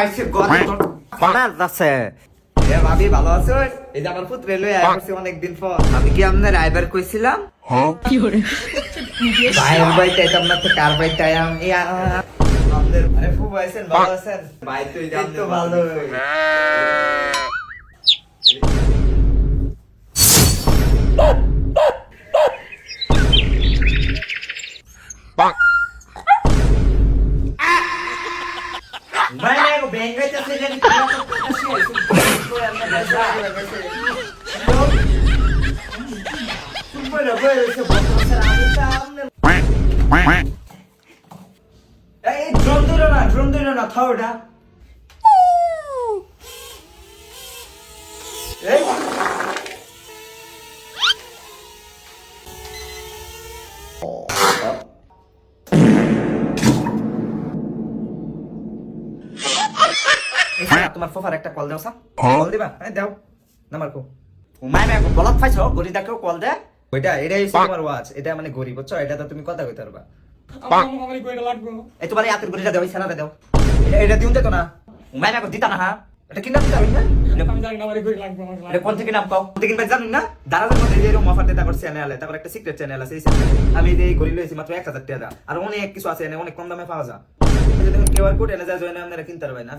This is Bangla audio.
আইছে গলে ফাড়া যাচ্ছে। এ ভাবি ভালো আছো? এই যে আমার পুত্র রেলওয়ে আয়া করছে অনেকদিন পর। আমি কি আপনার আইবার কইছিলাম? কি করে ভাইয়ের বাড়িতে আইতাম না তো কার বাড়িতে আয়াম? আমাদের আরে ফুফু আছেন, ভালো আছেন? ভাই তো এই তো ভালো। ভাই না গো বেঙ্গাইতে আছে জানি কি এই ড্রোন দিলো না থাও এটা এই তোমার ফোফার একটা কল দাও সা কল দিবা হ্যাঁ দাও নাম্বার কো মাই মে বলত পাইছো গরি দাকেও কল দে ওইটা এটাই তোমার ওয়াচ এটা মানে গরি বুঝছো এটা তো তুমি কথা কইতে পারবা আমার কইটা লাগবে এই তোমার হাতের গরিটা দাও ছানাটা দাও এটা দিউন দেখো না মাই মে দিতা না হ্যাঁ এটা কিনা দিতা হই না আমি জানি না আমার কই লাগবে আমার এটা কোন থেকে নাম কও কোন থেকে জানেন না দারাজের মধ্যে যে এরকম অফার দিতা করছে চ্যানেলে তারপর একটা সিক্রেট চ্যানেল আছে এই চ্যানেলে আমি এই গরি লইছি মাত্র 1000 টাকা আর অনেক কিছু আছে এনে অনেক কম দামে পাওয়া যায় এই যে দেখুন কিউআর কোড এনে যা জয়েন আপনারা কিনতে পারবেন আর